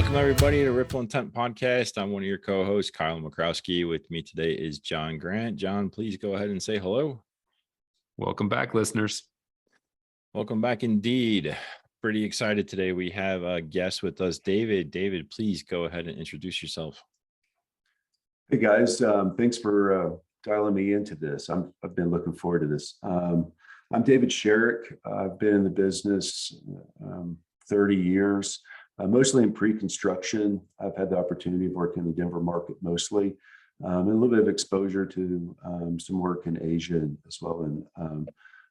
Welcome, everybody, to Ripple Intent Podcast. I'm one of your co-hosts, Kyle Makrowski. With me today is John Grant. John, please go ahead and say hello. Welcome back, listeners. Welcome back indeed. Pretty excited today. We have a guest with us, David. David, please go ahead and introduce yourself. Hey, guys. Thanks for dialing me into this. I've been looking forward to this. I'm David Sharrock. I've been in the business 30 years. Mostly in pre-construction. I've had the opportunity of working in the Denver market mostly, and a little bit of exposure to some work in Asia and as well in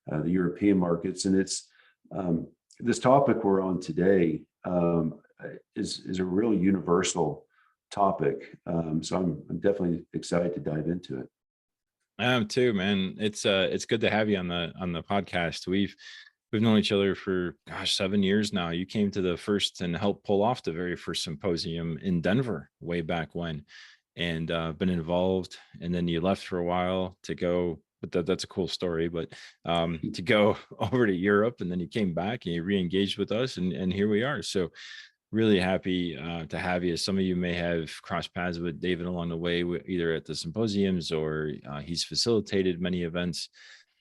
the European markets. And it's this topic we're on today is a real universal topic. So I'm definitely excited to dive into it. I am too, man. It's good to have you on the podcast. We've known each other for 7 years now. You came to the first and helped pull off the very first symposium in Denver way back when, and been involved. And then you left for a while to go, but that's a cool story. But to go over to Europe, and then you came back and you re-engaged with us, and here we are. So really happy to have you. Some of you may have crossed paths with David along the way, either at the symposiums or he's facilitated many events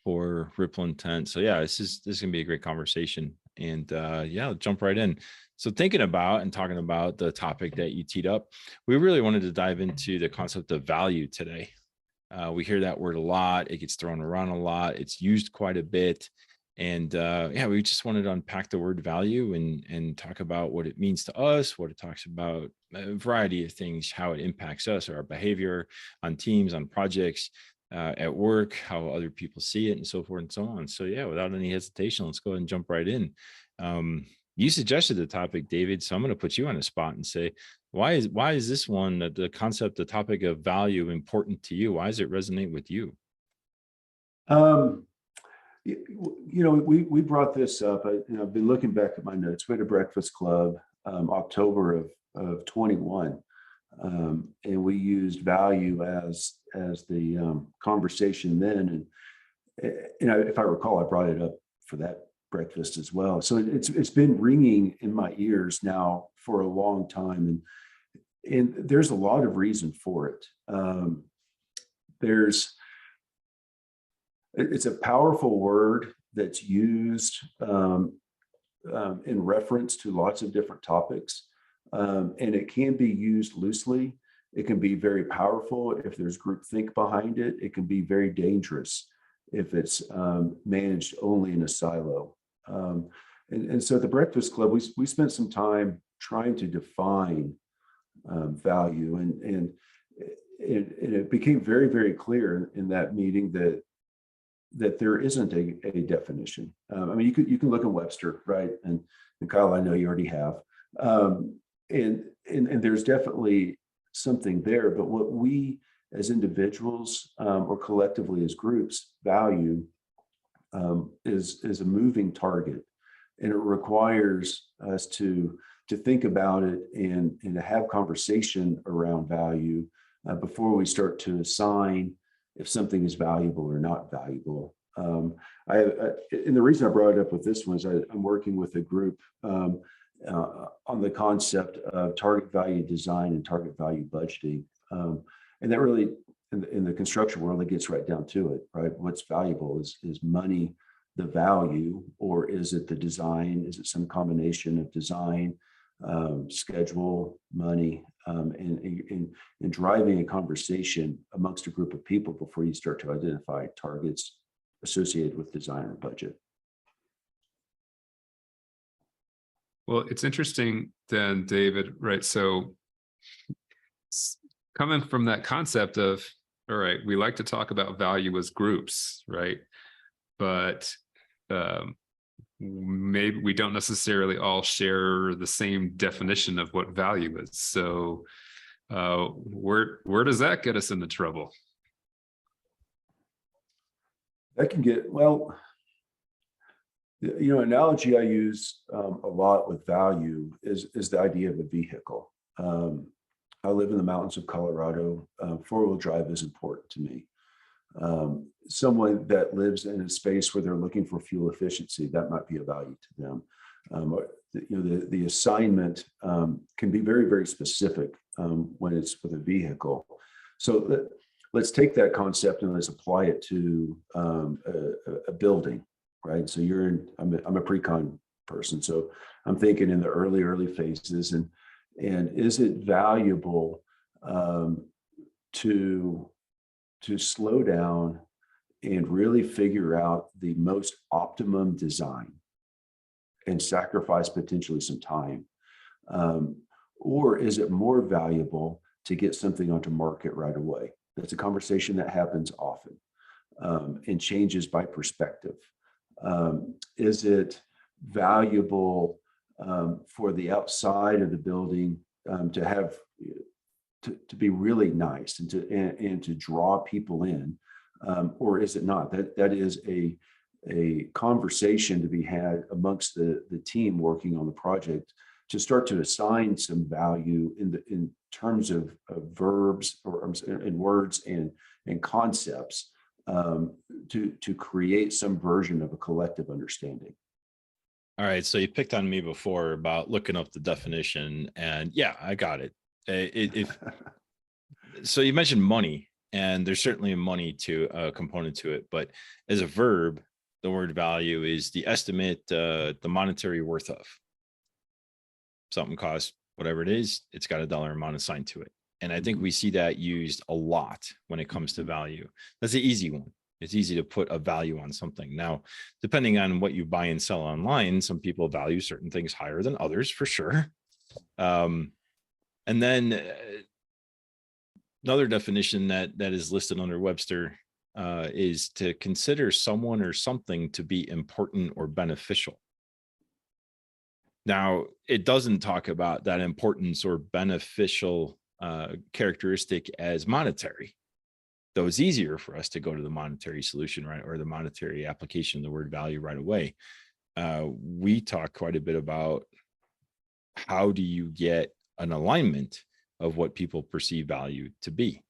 for Ripple Intent. So yeah, this is gonna be a great conversation. And yeah, I'll jump right in. So thinking about and talking about the topic that you teed up, we really wanted to dive into the concept of value today. We hear that word a lot. It gets thrown around a lot. It's used quite a bit. And yeah, we just wanted to unpack the word value and talk about what it means to us, what it talks about, a variety of things, how it impacts us, our behavior on teams, on projects, at work, how other people see it, and so forth and so on. So yeah, without any hesitation, let's go ahead and jump right in. You suggested the topic, David, so I'm going to put you on the spot and say, why is this one, the concept, the topic of value, important to you? Why does it resonate with you? We brought this up. I've been looking back at my notes. We had a breakfast club, October of 21. And we used value as the conversation then, and if I recall, I brought it up for that breakfast as well. So it's been ringing in my ears now for a long time, and there's a lot of reason for it. It's a powerful word that's used in reference to lots of different topics. And it can be used loosely. It can be very powerful if there's groupthink behind it. It can be very dangerous if it's managed only in a silo. And so at the Breakfast Club, we spent some time trying to define value, and it became very, very clear in that meeting that there isn't a definition. I mean, you can look at Webster, right? And Kyle, I know you already have. And there's definitely something there, but what we as individuals or collectively as groups value is a moving target, and it requires us to think about it and to have conversation around value before we start to assign if something is valuable or not valuable. And the reason I brought it up with this one is I'm working with a group on the concept of target value design and target value budgeting. And that really, in the construction world, it gets right down to it, right? What's valuable is money the value, or is it the design? Is it some combination of design, schedule, money, and driving a conversation amongst a group of people before you start to identify targets associated with design or budget? Well, it's interesting then, David, right? So coming from that concept of, all right, we like to talk about value as groups, right? But maybe we don't necessarily all share the same definition of what value is. So where does that get us into trouble? That can get, well, analogy I use a lot with value is the idea of a vehicle. I live in the mountains of Colorado. Four-wheel drive is important to me. Someone that lives in a space where they're looking for fuel efficiency, that might be a value to them. The assignment can be very, very specific when it's with a vehicle. So let's take that concept and let's apply it to a building, right? So I'm a pre-con person, so I'm thinking in the early phases, and is it valuable to slow down and really figure out the most optimum design and sacrifice potentially some time? Or is it more valuable to get something onto market right away? That's a conversation that happens often and changes by perspective. Is it valuable for the outside of the building to have to be really nice and to draw people in, or is it not? That is a conversation to be had amongst the team working on the project to start to assign some value in terms of verbs or in words and concepts to create some version of a collective understanding. All right. So you picked on me before about looking up the definition, and yeah, I got it. So you mentioned money, and there's certainly a money to a component to it, but as a verb, the word value is the estimate, the monetary worth of something. Costs whatever it is, it's got a dollar amount assigned to it. And I think we see that used a lot when it comes to value. That's the easy one. It's easy to put a value on something. Now, depending on what you buy and sell online, some people value certain things higher than others, for sure. And then another definition that is listed under Webster is to consider someone or something to be important or beneficial. Now, it doesn't talk about that importance or beneficial characteristic as monetary, though it's easier for us to go to the monetary solution, right, or the monetary application of the word value right away. We talk quite a bit about how do you get an alignment of what people perceive value to be.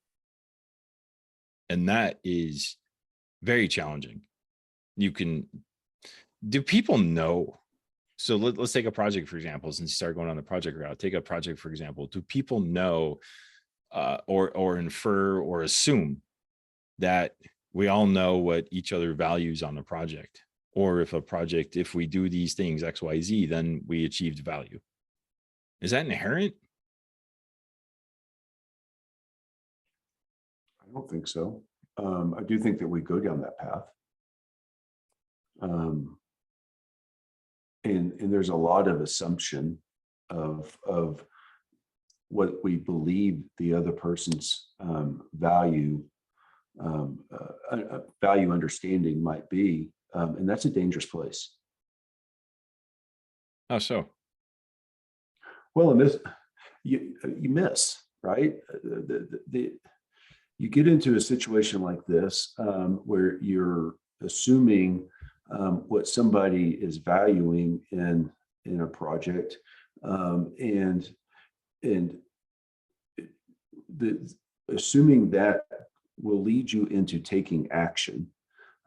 And that is very challenging. Do people know? So let's take a project, for example, since you start going on the project route, take a project, for example. Do people know or infer or assume that we all know what each other values on the project? Or if we do these things, X, Y, Z, then we achieved value. Is that inherent? I don't think so. I do think that we go down that path. And there's a lot of assumption of what we believe the other person's value understanding might be, and that's a dangerous place. How so? Well, in this, you miss, right? You get into a situation like this where you're assuming what somebody is valuing in a project, and assuming that will lead you into taking action,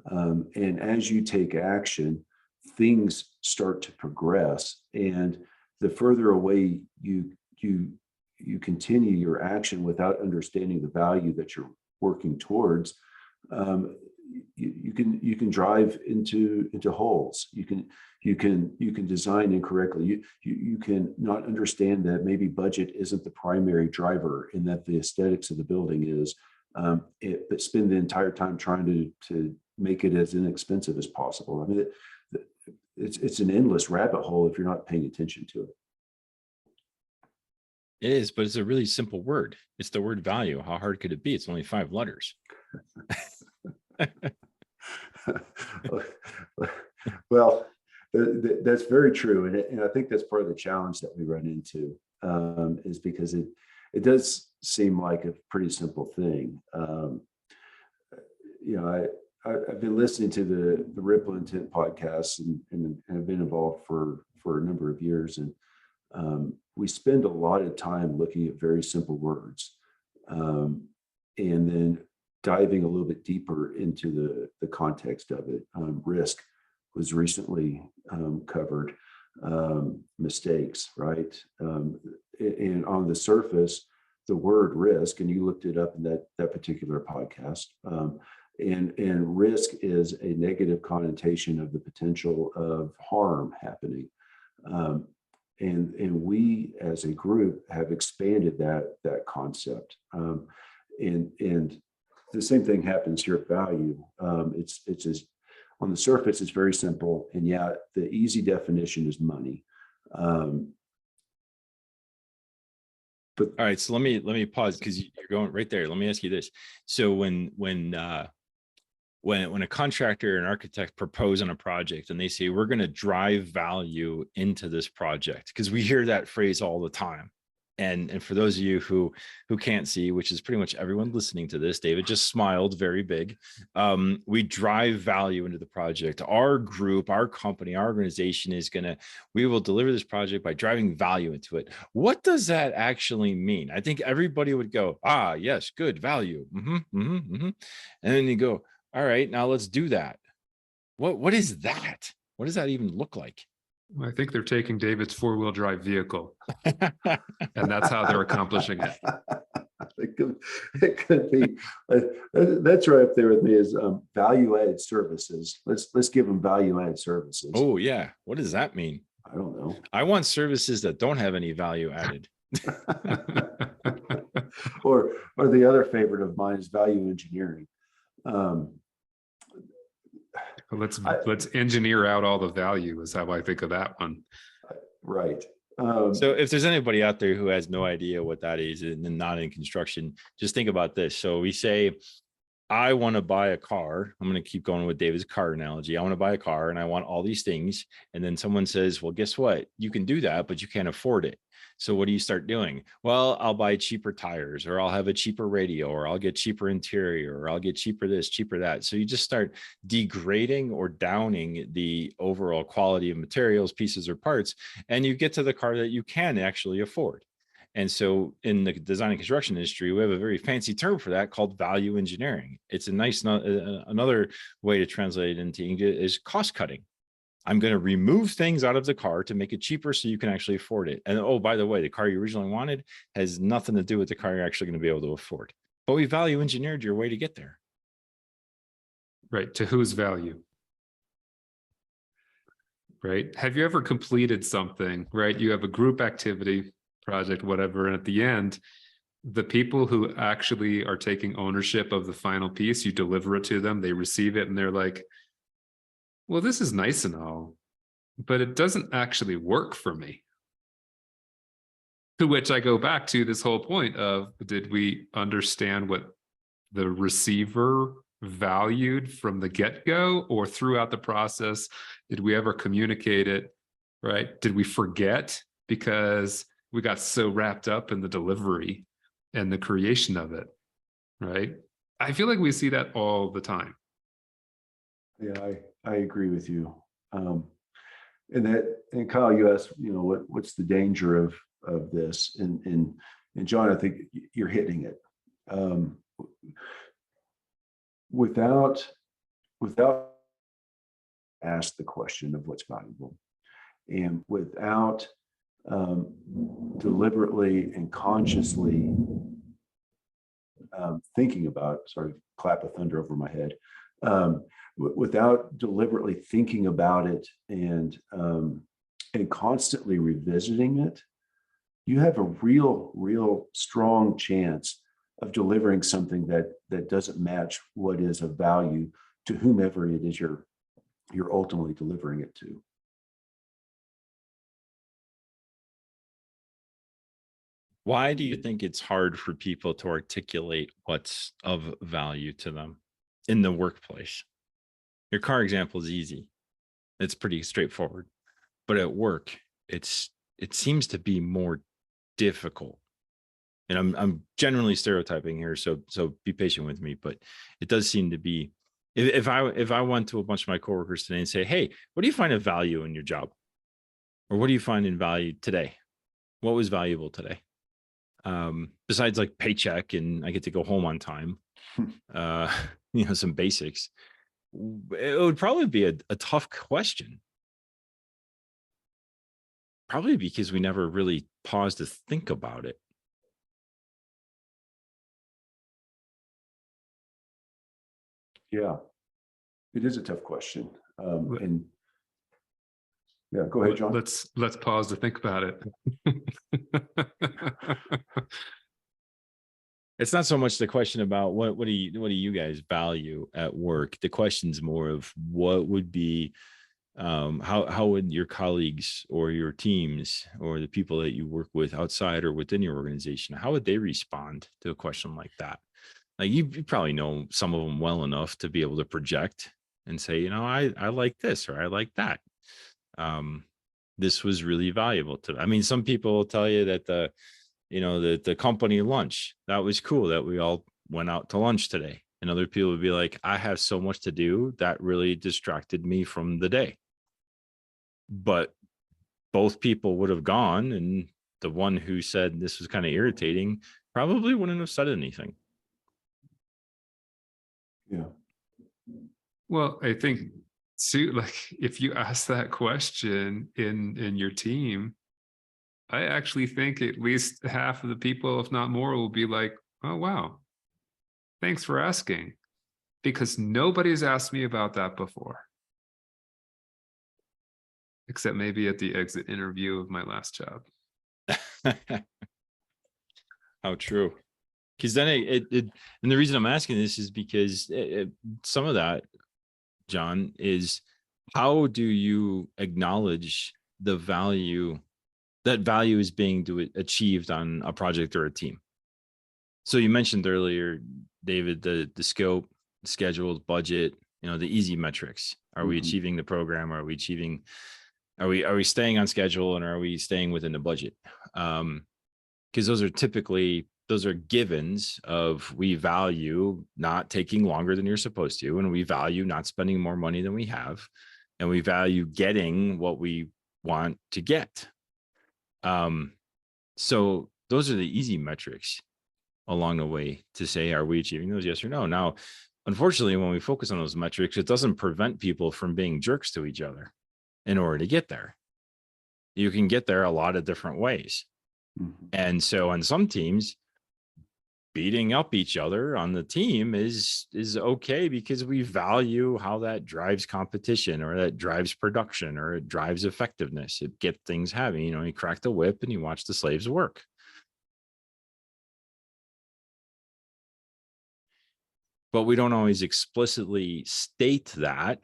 and as you take action, things start to progress, and the further away you continue your action without understanding the value that you're working towards, you can drive into holes. You can design incorrectly. You can not understand that maybe budget isn't the primary driver, and that the aesthetics of the building is, but spend the entire time trying to make it as inexpensive as possible. I mean, it's an endless rabbit hole if you're not paying attention to it. It is, but it's a really simple word. It's the word value. How hard could it be? It's only 5 letters. Well, that's very true, and I think that's part of the challenge that we run into, is because it does seem like a pretty simple thing. I've been listening to the Ripple Intent podcast and have been involved for a number of years, and we spend a lot of time looking at very simple words, and then diving a little bit deeper into the context of it. Risk was recently covered. mistakes, right? And on the surface, the word risk, and you looked it up in that particular podcast, and risk is a negative connotation of the potential of harm happening. And we as a group have expanded that concept. And the same thing happens here at Value. It's as on the surface, it's very simple, and yet the easy definition is money. But all right, so let me pause because you're going right there. Let me ask you this: so when a contractor and architect propose on a project and they say we're going to drive value into this project, because we hear that phrase all the time. And for those of you who can't see, which is pretty much everyone listening to this, David just smiled very big. We drive value into the project. Our group, our company, our organization we will deliver this project by driving value into it. What does that actually mean? I think everybody would go, yes, good, value. And then you go, all right, now let's do that. What is that? What does that even look like? I think they're taking David's 4-wheel drive vehicle, and that's how they're accomplishing it. It could be. That's right up there with me is value-added services. Let's give them value-added services. Oh yeah, what does that mean? I don't know. I want services that don't have any value added. or the other favorite of mine is value engineering. Let's engineer out all the value is how I think of that one. Right. So if there's anybody out there who has no idea what that is and not in construction, just think about this. So we say, I want to buy a car. I'm going to keep going with David's car analogy. I want to buy a car and I want all these things. And then someone says, well, guess what? You can do that, but you can't afford it. So what do you start doing? Well, I'll buy cheaper tires, or I'll have a cheaper radio, or I'll get cheaper interior, or I'll get cheaper this, cheaper that. So you just start degrading or downing the overall quality of materials, pieces, or parts, and you get to the car that you can actually afford. And so in the design and construction industry, we have a very fancy term for that called value engineering. It's a nice, another way to translate it into English is cost cutting. I'm going to remove things out of the car to make it cheaper so you can actually afford it. And oh, by the way, the car you originally wanted has nothing to do with the car you're actually going to be able to afford. But we value engineered your way to get there. Right. To whose value? Right. Have you ever completed something, right? You have a group activity, project, whatever, and at the end, the people who actually are taking ownership of the final piece, you deliver it to them, they receive it, and they're like, well, this is nice and all, but it doesn't actually work for me. To which I go back to this whole point of, did we understand what the receiver valued from the get-go, or throughout the process? Did we ever communicate it, right? Did we forget because we got so wrapped up in the delivery and the creation of it, right? I feel like we see that all the time. Yeah, I agree with you. And Kyle, you asked, what's the danger of this? And John, I think you're hitting it. Without ask the question of what's valuable, and without deliberately and consciously thinking about, sorry, clap of thunder over my head, without deliberately thinking about it and constantly revisiting it, you have a real strong chance of delivering something that doesn't match what is of value to whomever it is you're ultimately delivering it to. Why do you think it's hard for people to articulate what's of value to them in the workplace? Your car example is easy. It's pretty straightforward. But at work, it seems to be more difficult. And I'm generally stereotyping here, so be patient with me, but it does seem to be, if I went to a bunch of my coworkers today and say, hey, what do you find of value in your job? Or what do you find in value today? What was valuable today? Besides like paycheck and I get to go home on time, some basics, it would probably be a tough question. Probably because we never really paused to think about it. Yeah, it is a tough question. And yeah, go ahead, John. Let's pause to think about it. It's not so much the question about what do you guys value at work. The question's more of what would be how would your colleagues or your teams or the people that you work with outside or within your organization, how would they respond to a question like that? Like you probably know some of them well enough to be able to project and say, you know, I like this or I like that. This was really valuable to. I mean, some people will tell you that the company lunch, that was cool that we all went out to lunch today. And other people would be like, I have so much to do that really distracted me from the day. But both people would have gone, and the one who said this was kind of irritating probably wouldn't have said anything. Yeah. Well, I think too, like if you ask that question in your team, I actually think at least half of the people, if not more, will be like, oh wow, thanks for asking. Because nobody's asked me about that before. Except maybe at the exit interview of my last job. How true. Because then and the reason I'm asking this is because some of that, John, is how do you acknowledge the value that value is being achieved on a project or a team? So you mentioned earlier, David, the scope, the schedule, budget, the easy metrics. Are we achieving the program? Are we staying on schedule, and are we staying within the budget? Because those are givens of, we value not taking longer than you're supposed to, and we value not spending more money than we have, and we value getting what we want to get. So those are the easy metrics along the way to say, are we achieving those? Yes or no? Now, unfortunately, when we focus on those metrics, it doesn't prevent people from being jerks to each other in order to get there. You can get there a lot of different ways. And so on some teams, beating up each other on the team is okay, because we value how that drives competition, or that drives production, or it drives effectiveness. It gets things heavy. You crack the whip and you watch the slaves work. But we don't always explicitly state that.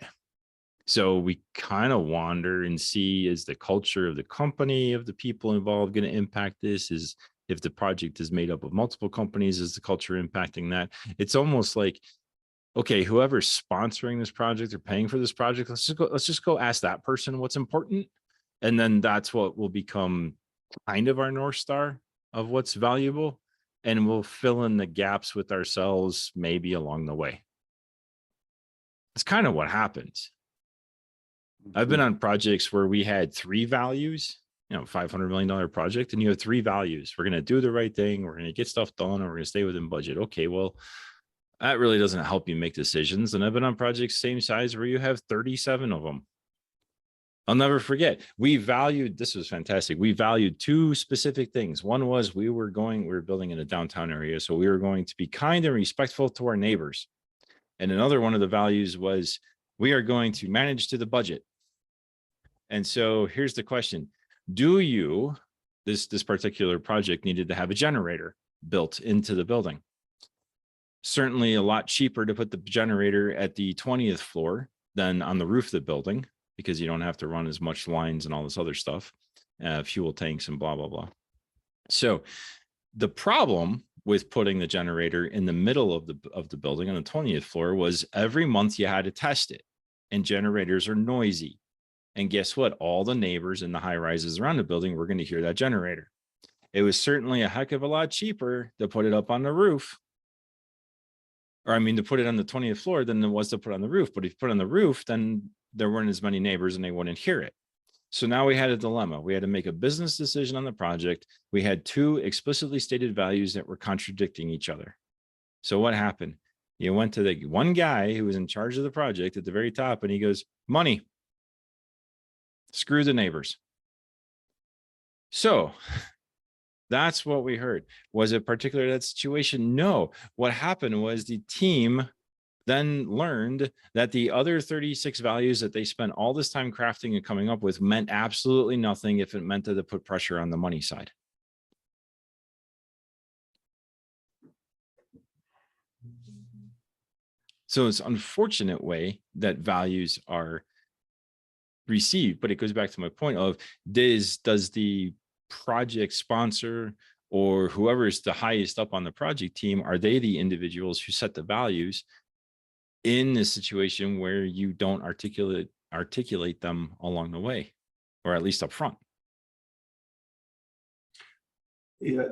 So we kind of wander and see, is the culture of the company, of the people involved, going to impact this? Is, if the project is made up of multiple companies, is the culture impacting that? It's almost like, okay, whoever's sponsoring this project or paying for this project, let's just go ask that person what's important. And then that's what will become kind of our North Star of what's valuable. And we'll fill in the gaps with ourselves maybe along the way. It's kind of what happens. I've been on projects where we had 3 values, $500 million project, and you have 3 values. We're going to do the right thing. We're going to get stuff done, and we're going to stay within budget. Okay, well, that really doesn't help you make decisions. And I've been on projects same size where you have 37 of them. I'll never forget. This was fantastic. We valued 2 specific things. One was we were building in a downtown area, so we were going to be kind and respectful to our neighbors. And another one of the values was we are going to manage to the budget. And so here's the question. This particular project needed to have a generator built into the building. Certainly a lot cheaper to put the generator at the 20th floor than on the roof of the building, because you don't have to run as much lines and all this other stuff, fuel tanks and blah, blah, blah. So the problem with putting the generator in the middle of the building on the 20th floor was every month you had to test it, and generators are noisy. And guess what? All the neighbors in the high rises around the building were going to hear that generator. It was certainly a heck of a lot cheaper to put it up on the roof, to put it on the 20th floor than it was to put on the roof. But if you put it on the roof, then there weren't as many neighbors and they wouldn't hear it. So now we had a dilemma. We had to make a business decision on the project. We had 2 explicitly stated values that were contradicting each other. So what happened? You went to the one guy who was in charge of the project at the very top, and he goes, money. Screw the neighbors. So that's what we heard. Was it particular to that situation? No. What happened was the team then learned that the other 36 values that they spent all this time crafting and coming up with meant absolutely nothing if it meant that it put pressure on the money side. So it's an unfortunate way that values are received, but it goes back to my point of does the project sponsor or whoever is the highest up on the project team, are they the individuals who set the values in this situation where you don't articulate them along the way, or at least up front? Yeah,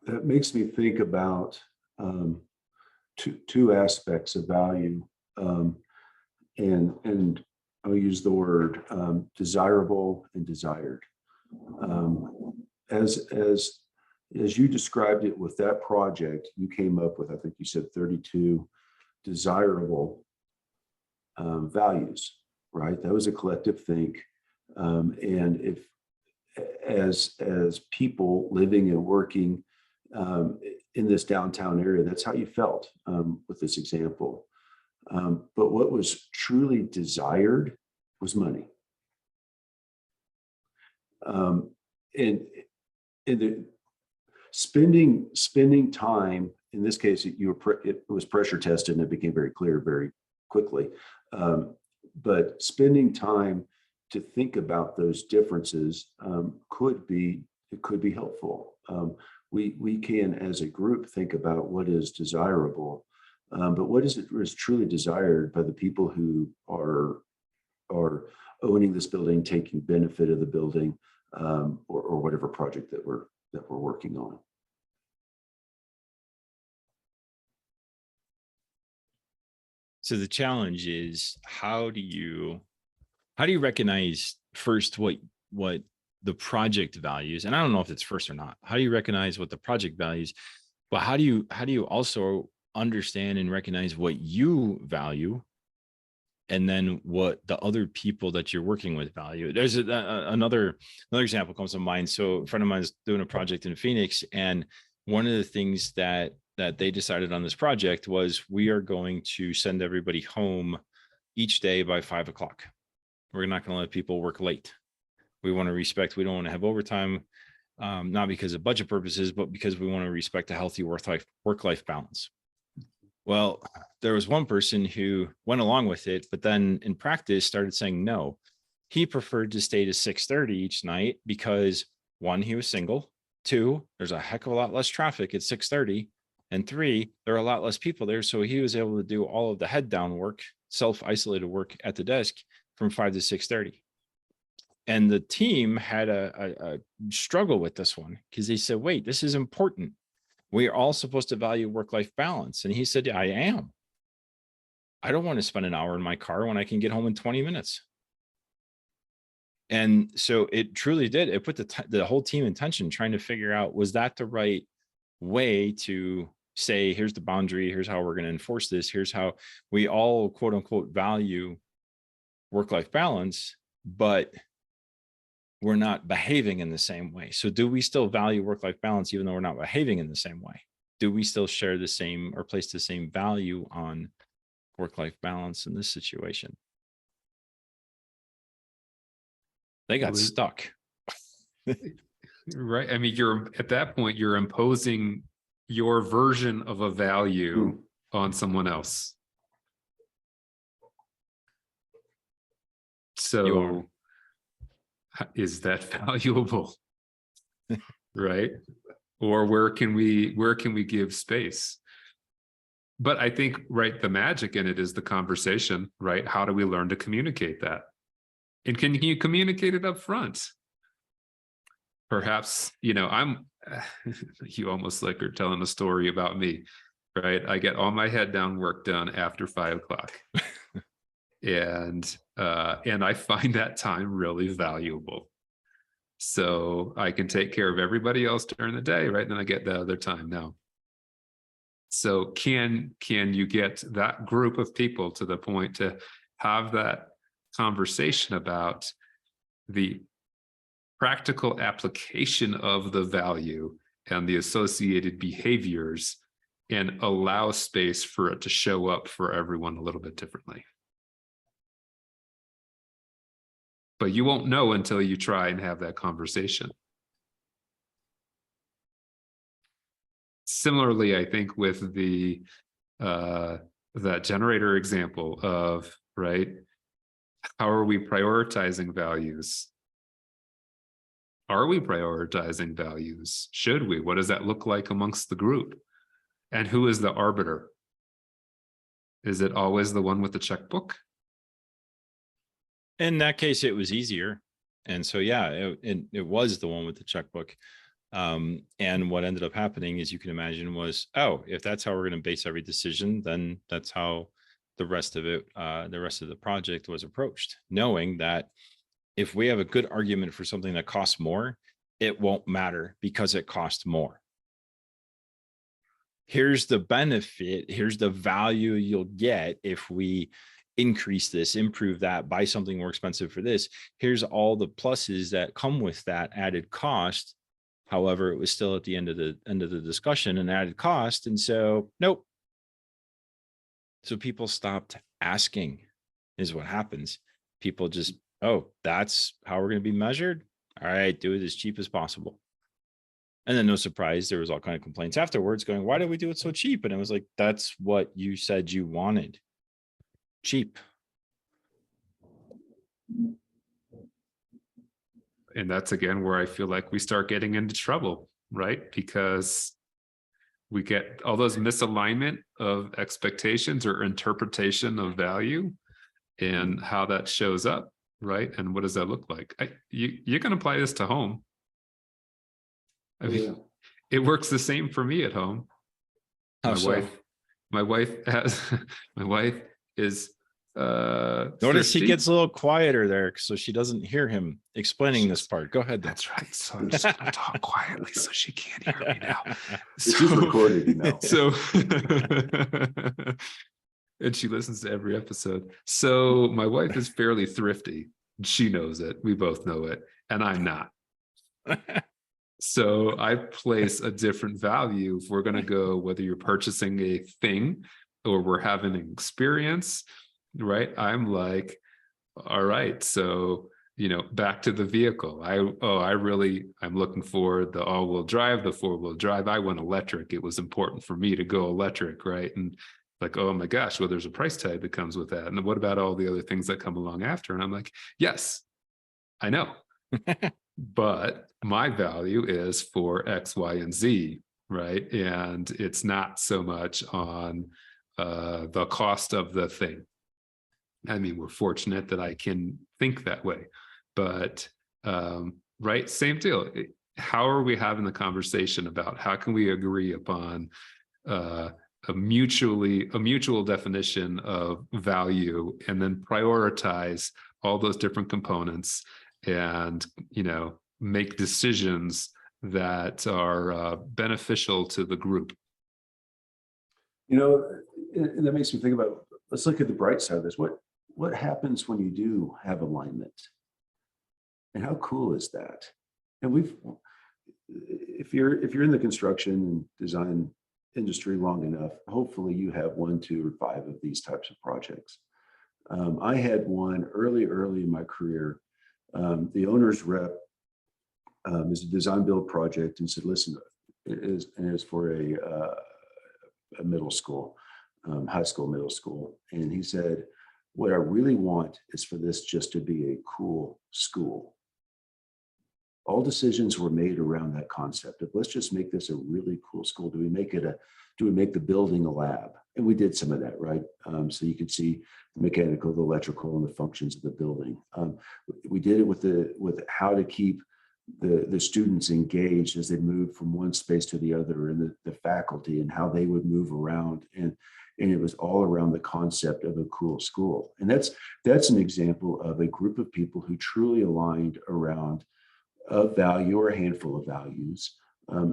that makes me think about two aspects of value, and I'll use the word desirable and desired. As you described it with that project, you came up with, I think you said 32 desirable values, right? That was a collective think. And if as people living and working in this downtown area, that's how you felt with this example. But what was truly desired was money. And the spending time, in this case, it was pressure tested and it became very clear very quickly. But spending time to think about those differences could be helpful. We can, as a group, think about what is desirable, but what is truly desired by the people who are owning this building, taking benefit of the building, or whatever project that we're working on. So the challenge is, how do you recognize first what the project values, and I don't know if it's first or not. How do you recognize what the project values, but how do you also understand and recognize what you value, and then what the other people that you're working with value? There's another example comes to mind. So a friend of mine is doing a project in Phoenix, and one of the things that they decided on this project was, we are going to send everybody home each day by 5 o'clock. We're not going to let people work late. We want to respect, we don't want to have overtime, not because of budget purposes, but because we want to respect a healthy work-life balance. Well, there was one person who went along with it, but then in practice started saying no. He preferred to stay to 6:30 each night because, one, he was single. Two, there's a heck of a lot less traffic at 6:30. And three, there are a lot less people there. So he was able to do all of the head down work, self-isolated work at the desk from 5 to 6:30. And the team had a struggle with this one, because they said, wait, this is important. We are all supposed to value work-life balance. And he said, I am. I don't want to spend an hour in my car when I can get home in 20 minutes. And so it truly did. It put the whole team in tension, trying to figure out, was that the right way to say, here's the boundary, here's how we're going to enforce this, here's how we all, quote unquote, value work-life balance, but we're not behaving in the same way. So do we still value work-life balance even though we're not behaving in the same way? Do we still share the same or place the same value on work-life balance in this situation? They got stuck. Right. I mean, you're at that point, you're imposing your version of a value on someone else. So is that valuable? Right. Or where can we give space? But I think, right, the magic in it is the conversation, right? How do we learn to communicate that? And can you communicate it up front? Perhaps, you almost like are telling a story about me, right? I get all my head down work done after 5 o'clock. And I find that time really valuable. So I can take care of everybody else during the day, right? Then I get the other time now. So can you get that group of people to the point to have that conversation about the practical application of the value and the associated behaviors, and allow space for it to show up for everyone a little bit differently. But you won't know until you try and have that conversation. Similarly, I think with the that generator example of, right, how are we prioritizing values? Are we prioritizing values? Should we? What does that look like amongst the group? And who is the arbiter? Is it always the one with the checkbook? In that case, it was easier. And so, yeah, it was the one with the checkbook. And what ended up happening, as you can imagine, was, oh, if that's how we're going to base every decision, then that's how the rest of it, the rest of the project was approached, knowing that if we have a good argument for something that costs more, it won't matter because it costs more. Here's the benefit, here's the value you'll get if we increase this, improve that, buy something more expensive for this. Here's all the pluses that come with that added cost. However, it was still at the end of the discussion an added cost. And so, nope. So people stopped asking is what happens. People just, oh, that's how we're going to be measured. All right, do it as cheap as possible. And then no surprise, there was all kind of complaints afterwards going, why did we do it so cheap? And it was like, that's what you said you wanted. Cheap. And that's again where I feel like we start getting into trouble, right? Because we get all those misalignment of expectations or interpretation of value and how that shows up, right? And what does that look like? You can apply this to home. I mean, it works the same for me at home. My wife is notice he gets a little quieter there so she doesn't hear him explaining this part. Go ahead. That's right. So I'm just gonna talk quietly so she can't hear me now. It's recorded, you know. So and she listens to every episode. So my wife is fairly thrifty. She knows it. We both know it. And I'm not. So I place a different value if we're going to go, whether you're purchasing a thing or we're having an experience, right? I'm like, all right, so, you know, back to the vehicle. I'm looking for the all-wheel drive, the four-wheel drive. I went electric. It was important for me to go electric, right? And like, oh my gosh, well, there's a price tag that comes with that. And what about all the other things that come along after? And I'm like, yes, I know. But my value is for X, Y, and Z, right? And it's not so much on the cost of the thing. I mean, we're fortunate that I can think that way, but right, same deal. How are we having the conversation about how can we agree upon a mutual definition of value, and then prioritize all those different components and, you know, make decisions that are beneficial to the group. You know, and that makes me think about, let's look at the bright side of this. What happens when you do have alignment? And how cool is that? And if you're in the construction and design industry long enough, hopefully you have 1, 2, or 5 of these types of projects. I had one early in my career. The owner's rep is a design build project and said, listen, it is for a middle school, high school, middle school. And he said, what I really want is for this just to be a cool school. All decisions were made around that concept of, let's just make this a really cool school. Do we make the building a lab? And we did some of that, right? So you could see the mechanical, the electrical, and the functions of the building. We did it with how to keep the students engaged as they moved from one space to the other, and the faculty and how they would move around. And it was all around the concept of a cool school. And that's an example of a group of people who truly aligned around a value or a handful of values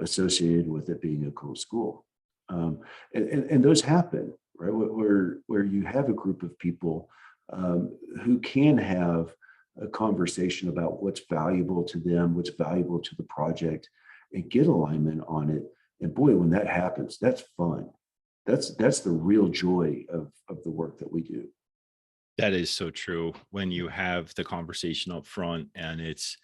associated with it being a cool school. And those happen, right? Where you have a group of people who can have a conversation about what's valuable to them, what's valuable to the project, and get alignment on it. And boy, when that happens, that's fun. That's the real joy of the work that we do. That is so true. When you have the conversation up front and it's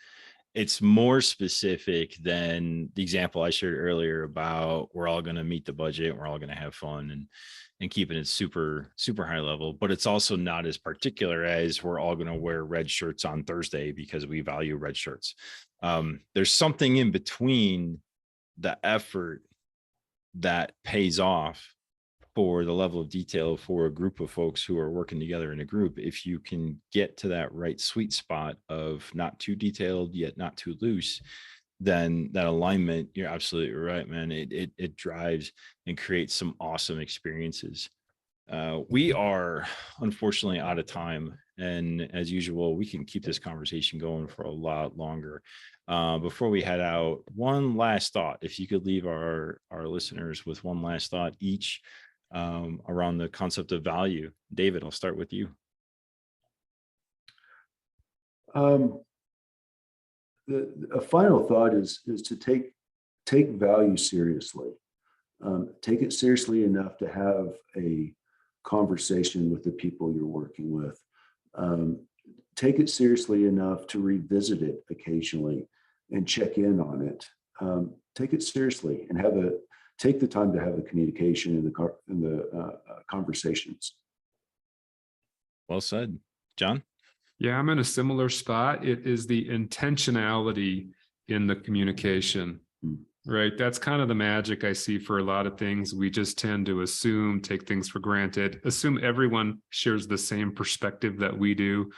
more specific than the example I shared earlier about we're all going to meet the budget, we're all going to have fun and keeping it super, super high level. But it's also not as particular as we're all going to wear red shirts on Thursday because we value red shirts. There's something in between the effort that pays off for the level of detail for a group of folks who are working together in a group. If you can get to that right sweet spot of not too detailed yet not too loose, then that alignment, you're absolutely right, man. It drives and creates some awesome experiences. We are unfortunately out of time, and as usual, we can keep this conversation going for a lot longer. Before we head out, one last thought. If you could leave our listeners with one last thought each around the concept of value. David, I'll start with you. A final thought is to take value seriously. Take it seriously enough to have a conversation with the people you're working with. Take it seriously enough to revisit it occasionally and check in on it. Take it seriously and take the time to have the communication and the conversations. Well said. Jon? Yeah, I'm in a similar spot. It is the intentionality in the communication, right? That's kind of the magic I see for a lot of things. We just tend to assume, take things for granted, assume everyone shares the same perspective that we do,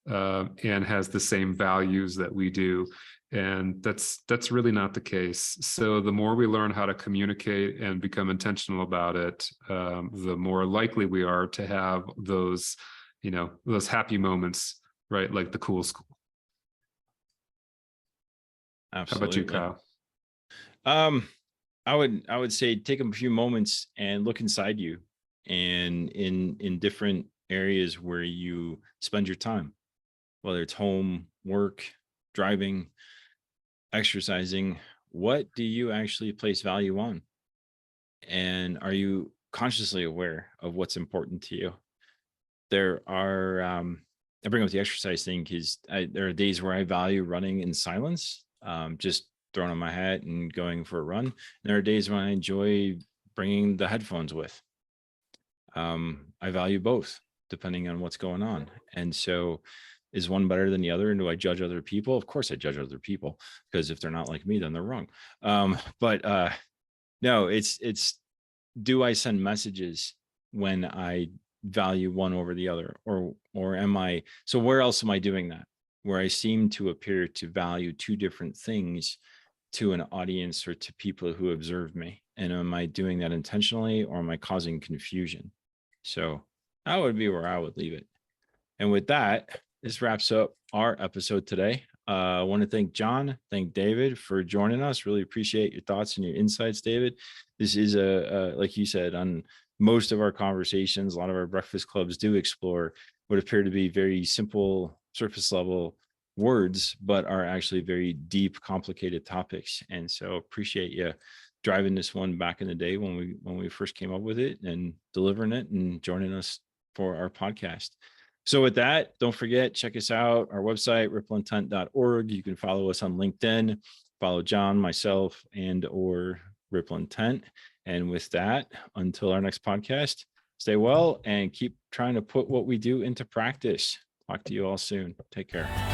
and has the same values that we do. And that's really not the case. So the more we learn how to communicate and become intentional about it, the more likely we are to have those, those happy moments, right? Like the cool school. Absolutely. How about you, Kyle? I would say take a few moments and look inside you and in different areas where you spend your time, whether it's home, work, driving, exercising. What do you actually place value on? And are you consciously aware of what's important to you? There are, I bring up the exercise thing because there are days where I value running in silence, just throwing on my hat and going for a run. And there are days when I enjoy bringing the headphones with. I value both depending on what's going on. And so is one better than the other? And do I judge other people? Of course I judge other people, because if they're not like me, then they're wrong. No, it's do I send messages when I value one over the other, or am I, so where else am I doing that? Where I seem to appear to value two different things to an audience or to people who observe me. And am I doing that intentionally, or am I causing confusion? So that would be where I would leave it. And with that, this wraps up our episode today. I want to thank Jon, thank David for joining us. Really appreciate your thoughts and your insights, David. This is like you said, on most of our conversations, a lot of our breakfast clubs do explore what appear to be very simple, surface level words, but are actually very deep, complicated topics. And so appreciate you driving this one back in the day when we first came up with it and delivering it and joining us for our podcast. So with that, don't forget, check us out, our website, rippleintent.org. You can follow us on LinkedIn, follow Jon, myself, and or Ripple Intent. And with that, until our next podcast, stay well and keep trying to put what we do into practice. Talk to you all soon. Take care.